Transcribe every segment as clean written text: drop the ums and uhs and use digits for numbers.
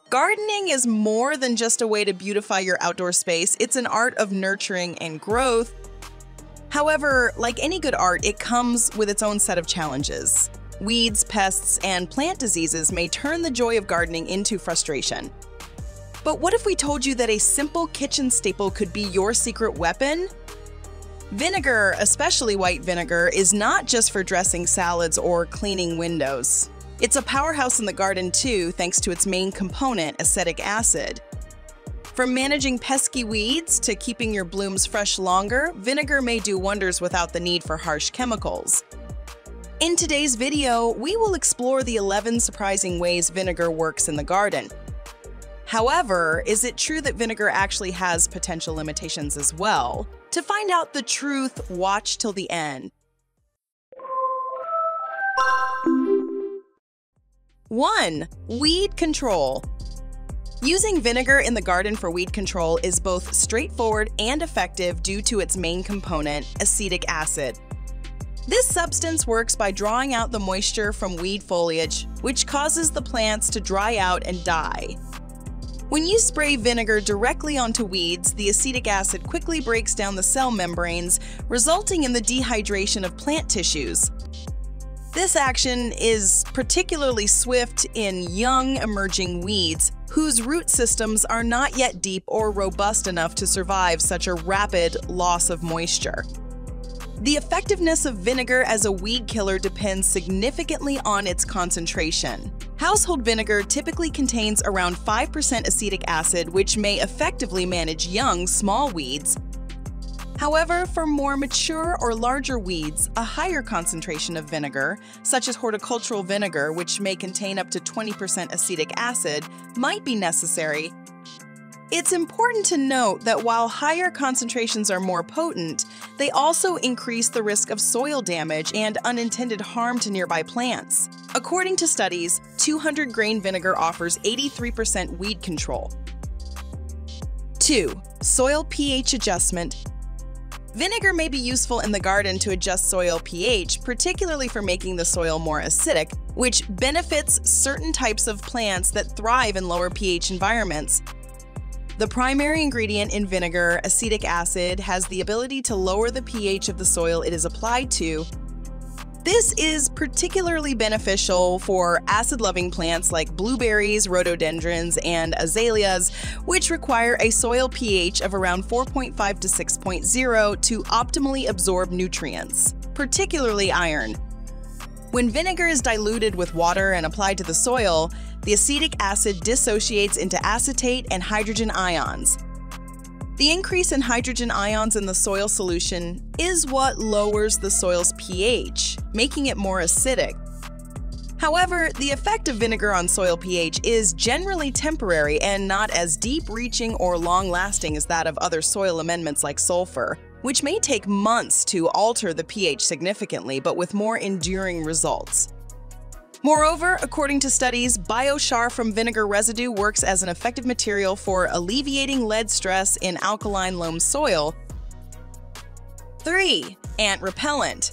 Gardening is more than just a way to beautify your outdoor space, it's an art of nurturing and growth. However, like any good art, it comes with its own set of challenges. Weeds, pests, and plant diseases may turn the joy of gardening into frustration. But what if we told you that a simple kitchen staple could be your secret weapon? Vinegar, especially white vinegar, is not just for dressing salads or cleaning windows. It's a powerhouse in the garden too, thanks to its main component, acetic acid. From managing pesky weeds to keeping your blooms fresh longer, vinegar may do wonders without the need for harsh chemicals. In today's video, we will explore the 11 surprising ways vinegar works in the garden. However, is it true that vinegar actually has potential limitations as well? To find out the truth, watch till the end. 1. Weed control. Using vinegar in the garden for weed control is both straightforward and effective due to its main component, acetic acid. This substance works by drawing out the moisture from weed foliage, which causes the plants to dry out and die. When you spray vinegar directly onto weeds, the acetic acid quickly breaks down the cell membranes, resulting in the dehydration of plant tissues. This action is particularly swift in young, emerging weeds, whose root systems are not yet deep or robust enough to survive such a rapid loss of moisture. The effectiveness of vinegar as a weed killer depends significantly on its concentration. Household vinegar typically contains around 5% acetic acid, which may effectively manage young, small weeds. However, for more mature or larger weeds, a higher concentration of vinegar, such as horticultural vinegar, which may contain up to 20% acetic acid, might be necessary. It's important to note that while higher concentrations are more potent, they also increase the risk of soil damage and unintended harm to nearby plants. According to studies, 200 grain vinegar offers 83% weed control. 2. Soil pH adjustment. Vinegar may be useful in the garden to adjust soil pH, particularly for making the soil more acidic, which benefits certain types of plants that thrive in lower pH environments. The primary ingredient in vinegar, acetic acid, has the ability to lower the pH of the soil it is applied to. This is particularly beneficial for acid-loving plants like blueberries, rhododendrons, and azaleas, which require a soil pH of around 4.5 to 6.0 to optimally absorb nutrients, particularly iron. When vinegar is diluted with water and applied to the soil, the acetic acid dissociates into acetate and hydrogen ions. The increase in hydrogen ions in the soil solution is what lowers the soil's pH, making it more acidic. However, the effect of vinegar on soil pH is generally temporary and not as deep-reaching or long-lasting as that of other soil amendments like sulfur, which may take months to alter the pH significantly, but with more enduring results. Moreover, according to studies, biochar from vinegar residue works as an effective material for alleviating lead stress in alkaline loam soil. 3. Ant repellent.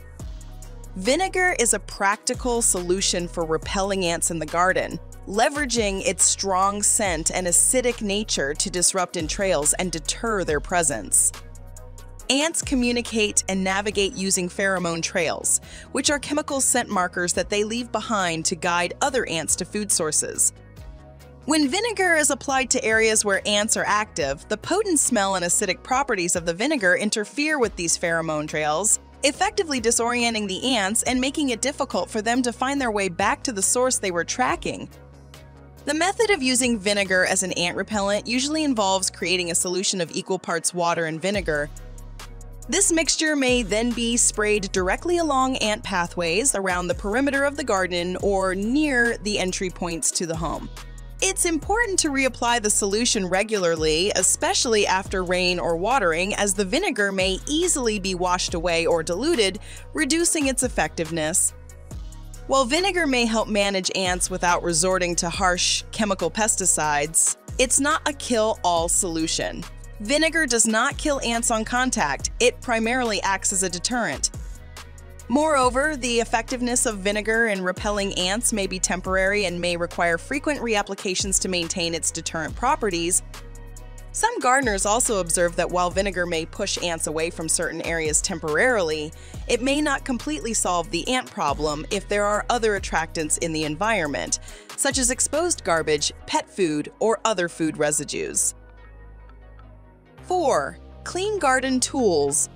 Vinegar is a practical solution for repelling ants in the garden, leveraging its strong scent and acidic nature to disrupt entrails and deter their presence. Ants communicate and navigate using pheromone trails, which are chemical scent markers that they leave behind to guide other ants to food sources. When vinegar is applied to areas where ants are active, the potent smell and acidic properties of the vinegar interfere with these pheromone trails, effectively disorienting the ants and making it difficult for them to find their way back to the source they were tracking. The method of using vinegar as an ant repellent usually involves creating a solution of equal parts water and vinegar. This mixture may then be sprayed directly along ant pathways around the perimeter of the garden or near the entry points to the home. It's important to reapply the solution regularly, especially after rain or watering, as the vinegar may easily be washed away or diluted, reducing its effectiveness. While vinegar may help manage ants without resorting to harsh chemical pesticides, it's not a kill-all solution. Vinegar does not kill ants on contact, it primarily acts as a deterrent. Moreover, the effectiveness of vinegar in repelling ants may be temporary and may require frequent reapplications to maintain its deterrent properties. Some gardeners also observe that while vinegar may push ants away from certain areas temporarily, it may not completely solve the ant problem if there are other attractants in the environment, such as exposed garbage, pet food, or other food residues. 4. Clean garden tools.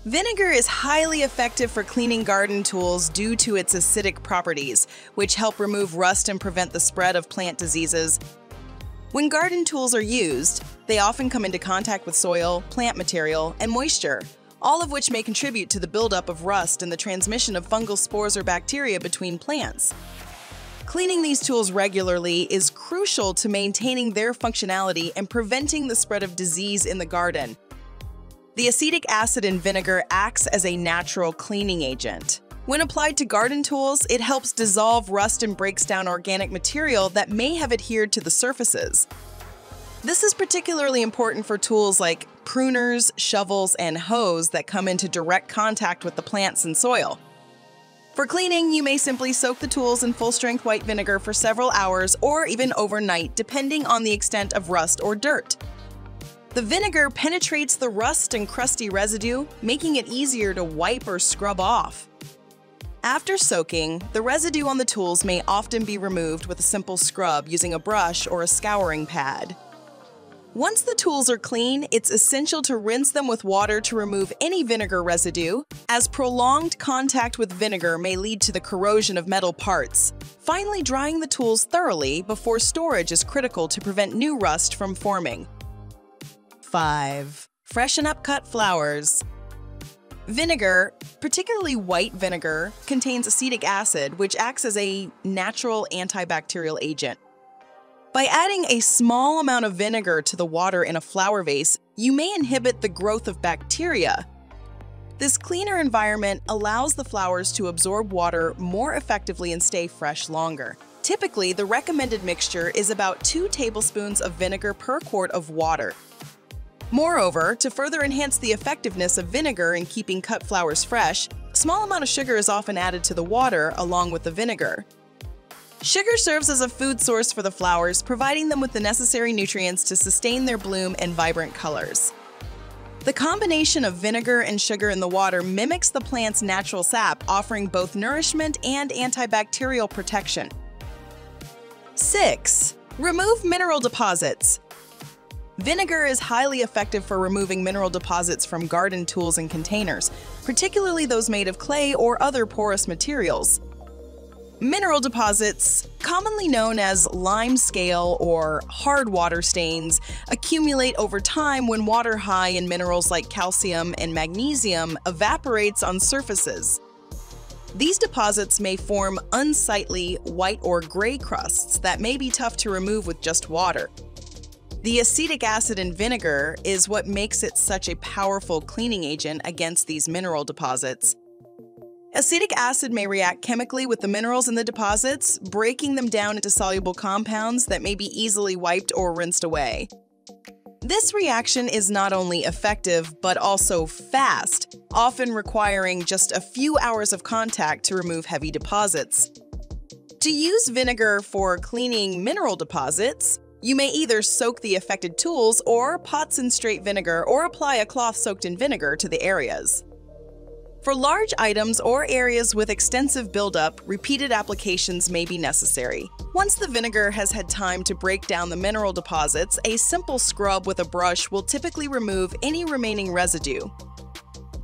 Vinegar is highly effective for cleaning garden tools due to its acidic properties, which help remove rust and prevent the spread of plant diseases. When garden tools are used, they often come into contact with soil, plant material, and moisture, all of which may contribute to the buildup of rust and the transmission of fungal spores or bacteria between plants. Cleaning these tools regularly is crucial to maintaining their functionality and preventing the spread of disease in the garden. The acetic acid in vinegar acts as a natural cleaning agent. When applied to garden tools, it helps dissolve rust and breaks down organic material that may have adhered to the surfaces. This is particularly important for tools like pruners, shovels, and hoes that come into direct contact with the plants and soil. For cleaning, you may simply soak the tools in full-strength white vinegar for several hours or even overnight, depending on the extent of rust or dirt. The vinegar penetrates the rust and crusty residue, making it easier to wipe or scrub off. After soaking, the residue on the tools may often be removed with a simple scrub using a brush or a scouring pad. Once the tools are clean, it's essential to rinse them with water to remove any vinegar residue, as prolonged contact with vinegar may lead to the corrosion of metal parts. Finally, drying the tools thoroughly before storage is critical to prevent new rust from forming. 5. Freshen Up Cut Flowers. Vinegar, particularly white vinegar, contains acetic acid, which acts as a natural antibacterial agent. By adding a small amount of vinegar to the water in a flower vase, you may inhibit the growth of bacteria. This cleaner environment allows the flowers to absorb water more effectively and stay fresh longer. Typically, the recommended mixture is about 2 tablespoons of vinegar per quart of water. Moreover, to further enhance the effectiveness of vinegar in keeping cut flowers fresh, a small amount of sugar is often added to the water along with the vinegar. Sugar serves as a food source for the flowers, providing them with the necessary nutrients to sustain their bloom and vibrant colors. The combination of vinegar and sugar in the water mimics the plant's natural sap, offering both nourishment and antibacterial protection. 6. Remove mineral deposits. Vinegar is highly effective for removing mineral deposits from garden tools and containers, particularly those made of clay or other porous materials. Mineral deposits, commonly known as lime scale or hard water stains, accumulate over time when water high in minerals like calcium and magnesium evaporates on surfaces. These deposits may form unsightly white or gray crusts that may be tough to remove with just water. The acetic acid in vinegar is what makes it such a powerful cleaning agent against these mineral deposits. Acetic acid may react chemically with the minerals in the deposits, breaking them down into soluble compounds that may be easily wiped or rinsed away. This reaction is not only effective, but also fast, often requiring just a few hours of contact to remove heavy deposits. To use vinegar for cleaning mineral deposits, you may either soak the affected tools or pots in straight vinegar or apply a cloth soaked in vinegar to the areas. For large items or areas with extensive buildup, repeated applications may be necessary. Once the vinegar has had time to break down the mineral deposits, a simple scrub with a brush will typically remove any remaining residue.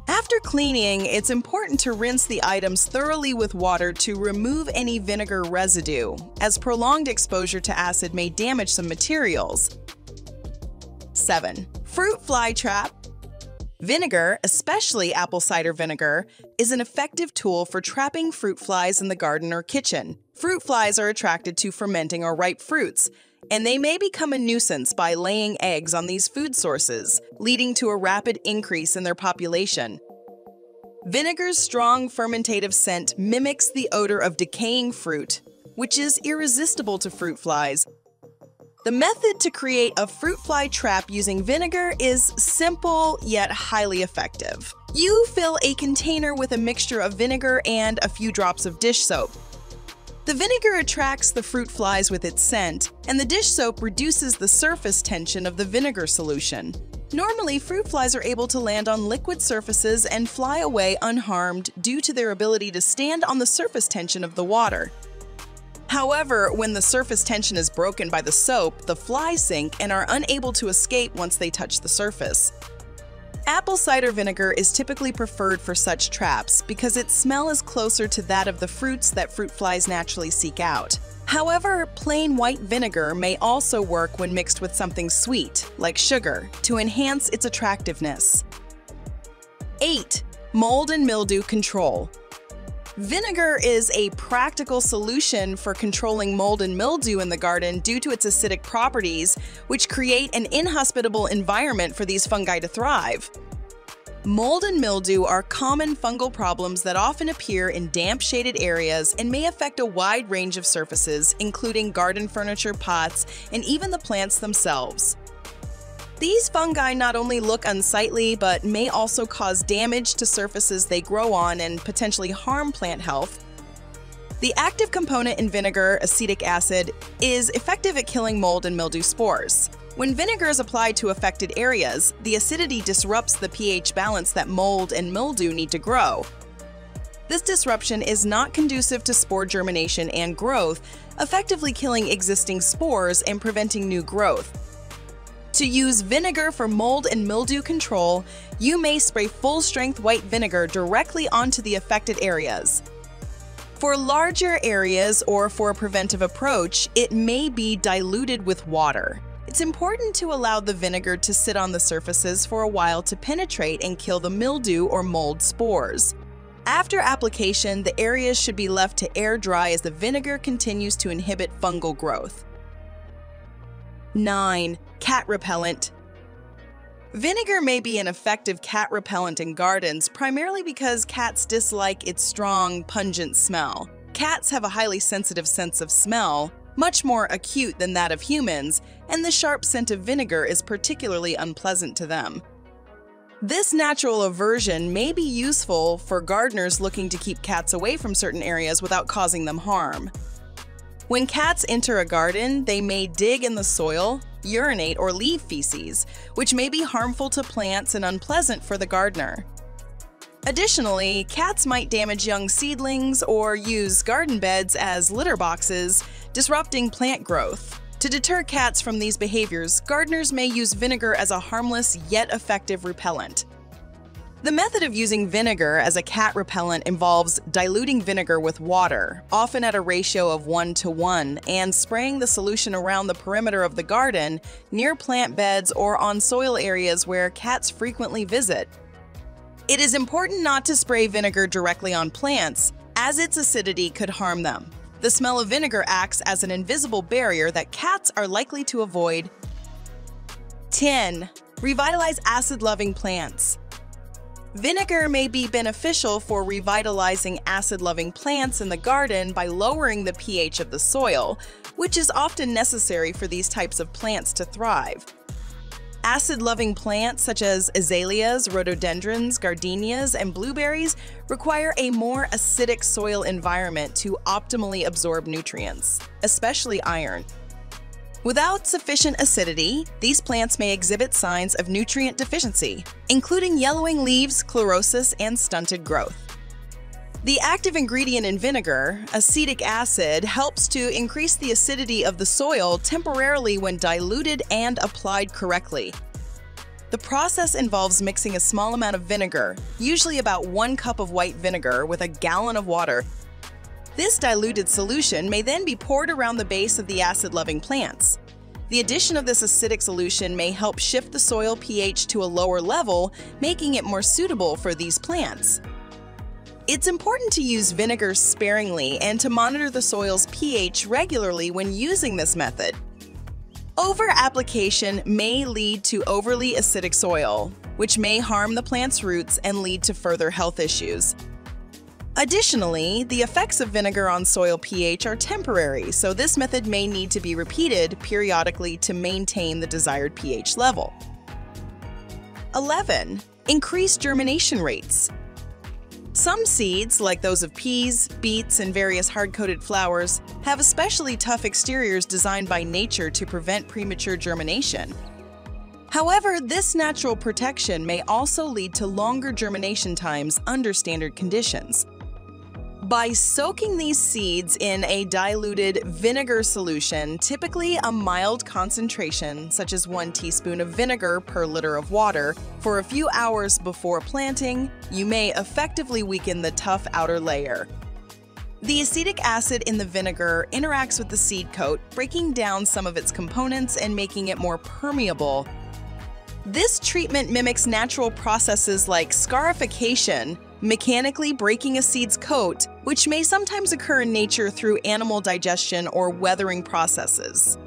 After cleaning, it's important to rinse the items thoroughly with water to remove any vinegar residue, as prolonged exposure to acid may damage some materials. 7. Fruit fly trap. Vinegar, especially apple cider vinegar, is an effective tool for trapping fruit flies in the garden or kitchen. Fruit flies are attracted to fermenting or ripe fruits, and they may become a nuisance by laying eggs on these food sources, leading to a rapid increase in their population. Vinegar's strong fermentative scent mimics the odor of decaying fruit, which is irresistible to fruit flies. The method to create a fruit fly trap using vinegar is simple yet highly effective. You fill a container with a mixture of vinegar and a few drops of dish soap. The vinegar attracts the fruit flies with its scent, and the dish soap reduces the surface tension of the vinegar solution. Normally, fruit flies are able to land on liquid surfaces and fly away unharmed due to their ability to stand on the surface tension of the water. However, when the surface tension is broken by the soap, the flies sink and are unable to escape once they touch the surface. Apple cider vinegar is typically preferred for such traps because its smell is closer to that of the fruits that fruit flies naturally seek out. However, plain white vinegar may also work when mixed with something sweet, like sugar, to enhance its attractiveness. 8. Mold and mildew control. Vinegar is a practical solution for controlling mold and mildew in the garden due to its acidic properties, which create an inhospitable environment for these fungi to thrive. Mold and mildew are common fungal problems that often appear in damp, shaded areas and may affect a wide range of surfaces, including garden furniture, pots, and even the plants themselves. These fungi not only look unsightly, but may also cause damage to surfaces they grow on and potentially harm plant health. The active component in vinegar, acetic acid, is effective at killing mold and mildew spores. When vinegar is applied to affected areas, the acidity disrupts the pH balance that mold and mildew need to grow. This disruption is not conducive to spore germination and growth, effectively killing existing spores and preventing new growth. To use vinegar for mold and mildew control, you may spray full-strength white vinegar directly onto the affected areas. For larger areas or for a preventive approach, it may be diluted with water. It's important to allow the vinegar to sit on the surfaces for a while to penetrate and kill the mildew or mold spores. After application, the areas should be left to air dry as the vinegar continues to inhibit fungal growth. 9. Cat repellent. Vinegar may be an effective cat repellent in gardens primarily because cats dislike its strong, pungent smell. Cats have a highly sensitive sense of smell, much more acute than that of humans, and the sharp scent of vinegar is particularly unpleasant to them. This natural aversion may be useful for gardeners looking to keep cats away from certain areas without causing them harm. When cats enter a garden, they may dig in the soil, urinate, or leave feces, which may be harmful to plants and unpleasant for the gardener. Additionally, cats might damage young seedlings or use garden beds as litter boxes, disrupting plant growth. To deter cats from these behaviors, gardeners may use vinegar as a harmless yet effective repellent. The method of using vinegar as a cat repellent involves diluting vinegar with water, often at a ratio of 1:1, and spraying the solution around the perimeter of the garden, near plant beds, or on soil areas where cats frequently visit. It is important not to spray vinegar directly on plants, as its acidity could harm them. The smell of vinegar acts as an invisible barrier that cats are likely to avoid. 10. Revitalize acid-loving plants. Vinegar may be beneficial for revitalizing acid-loving plants in the garden by lowering the pH of the soil, which is often necessary for these types of plants to thrive. Acid-loving plants such as azaleas, rhododendrons, gardenias, and blueberries require a more acidic soil environment to optimally absorb nutrients, especially iron. Without sufficient acidity, these plants may exhibit signs of nutrient deficiency, including yellowing leaves, chlorosis, and stunted growth. The active ingredient in vinegar, acetic acid, helps to increase the acidity of the soil temporarily when diluted and applied correctly. The process involves mixing a small amount of vinegar, usually about 1 cup of white vinegar, with a gallon of water. This diluted solution may then be poured around the base of the acid-loving plants. The addition of this acidic solution may help shift the soil pH to a lower level, making it more suitable for these plants. It's important to use vinegar sparingly and to monitor the soil's pH regularly when using this method. Over-application may lead to overly acidic soil, which may harm the plant's roots and lead to further health issues. Additionally, the effects of vinegar on soil pH are temporary, so this method may need to be repeated periodically to maintain the desired pH level. 11. Increase germination rates. Some seeds, like those of peas, beets, and various hard-coated flowers, have especially tough exteriors designed by nature to prevent premature germination. However, this natural protection may also lead to longer germination times under standard conditions. By soaking these seeds in a diluted vinegar solution, typically a mild concentration, such as 1 teaspoon of vinegar per liter of water, for a few hours before planting, you may effectively weaken the tough outer layer. The acetic acid in the vinegar interacts with the seed coat, breaking down some of its components and making it more permeable. This treatment mimics natural processes like scarification, mechanically breaking a seed's coat, which may sometimes occur in nature through animal digestion or weathering processes.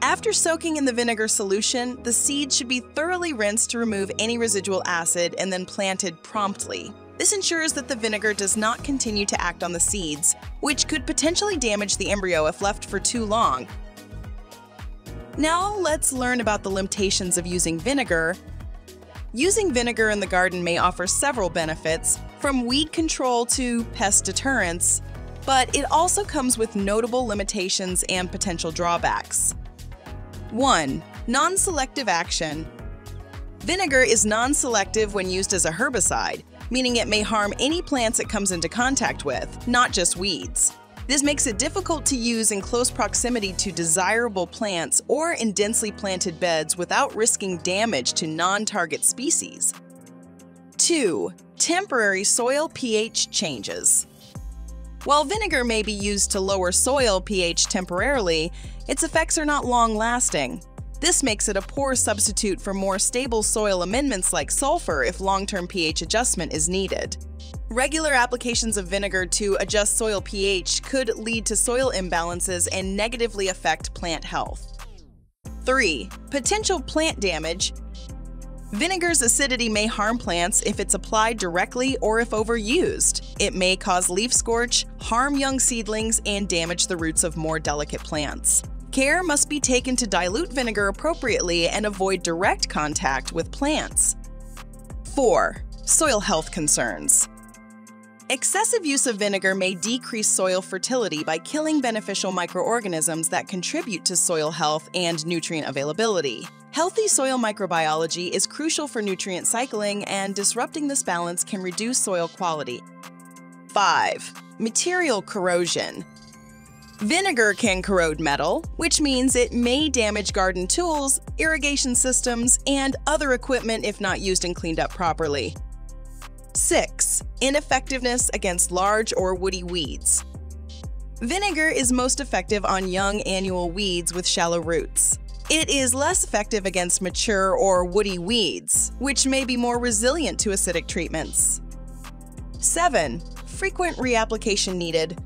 After soaking in the vinegar solution, the seed should be thoroughly rinsed to remove any residual acid and then planted promptly. This ensures that the vinegar does not continue to act on the seeds, which could potentially damage the embryo if left for too long. Now let's learn about the limitations of using vinegar. Using vinegar in the garden may offer several benefits, from weed control to pest deterrence, but it also comes with notable limitations and potential drawbacks. 1. Non-selective action. Vinegar is non-selective when used as a herbicide, meaning it may harm any plants it comes into contact with, not just weeds. This makes it difficult to use in close proximity to desirable plants or in densely planted beds without risking damage to non-target species. 2. Temporary soil pH changes. While vinegar may be used to lower soil pH temporarily, its effects are not long-lasting. This makes it a poor substitute for more stable soil amendments like sulfur if long-term pH adjustment is needed. Regular applications of vinegar to adjust soil pH could lead to soil imbalances and negatively affect plant health. 3. Potential plant damage. Vinegar's acidity may harm plants if it's applied directly or if overused. It may cause leaf scorch, harm young seedlings, and damage the roots of more delicate plants. Care must be taken to dilute vinegar appropriately and avoid direct contact with plants. 4. Soil health concerns. Excessive use of vinegar may decrease soil fertility by killing beneficial microorganisms that contribute to soil health and nutrient availability. Healthy soil microbiology is crucial for nutrient cycling, and disrupting this balance can reduce soil quality. 5. Material corrosion. Vinegar can corrode metal, which means it may damage garden tools, irrigation systems, and other equipment if not used and cleaned up properly. 6. Ineffectiveness against large or woody weeds. Vinegar is most effective on young annual weeds with shallow roots. It is less effective against mature or woody weeds, which may be more resilient to acidic treatments. 7. Frequent reapplication needed.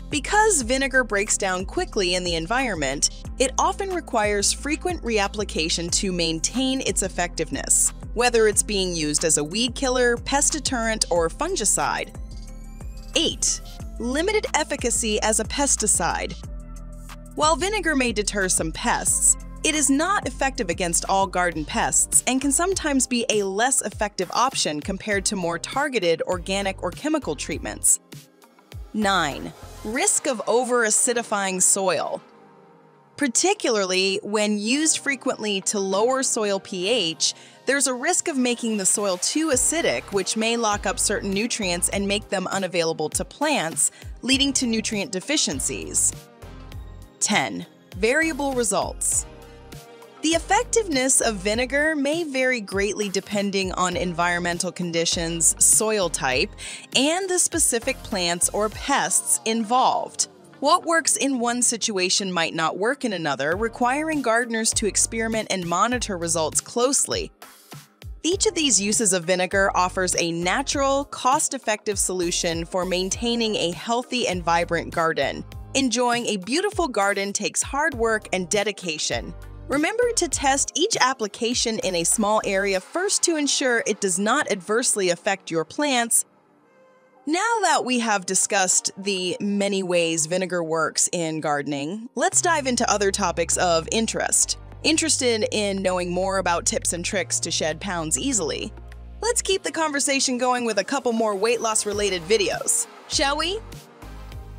Because vinegar breaks down quickly in the environment, it often requires frequent reapplication to maintain its effectiveness, whether it's being used as a weed killer, pest deterrent, or fungicide. 8. Limited efficacy as a pesticide. While vinegar may deter some pests, it is not effective against all garden pests and can sometimes be a less effective option compared to more targeted organic or chemical treatments. 9. Risk of over-acidifying soil. Particularly when used frequently to lower soil pH, there's a risk of making the soil too acidic, which may lock up certain nutrients and make them unavailable to plants, leading to nutrient deficiencies. 10. Variable results. The effectiveness of vinegar may vary greatly depending on environmental conditions, soil type, and the specific plants or pests involved. What works in one situation might not work in another, requiring gardeners to experiment and monitor results closely. Each of these uses of vinegar offers a natural, cost-effective solution for maintaining a healthy and vibrant garden. Enjoying a beautiful garden takes hard work and dedication. Remember to test each application in a small area first to ensure it does not adversely affect your plants. Now that we have discussed the many ways vinegar works in gardening, let's dive into other topics of interest. Interested in knowing more about tips and tricks to shed pounds easily? Let's keep the conversation going with a couple more weight loss related videos, shall we?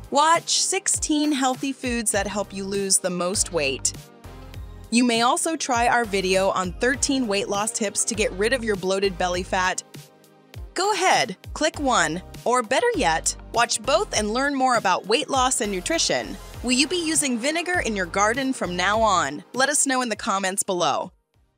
Watch 16 healthy foods that help you lose the most weight. You may also try our video on 13 weight loss tips to get rid of your bloated belly fat. Go ahead, click one, or better yet, watch both and learn more about weight loss and nutrition. Will you be using vinegar in your garden from now on? Let us know in the comments below.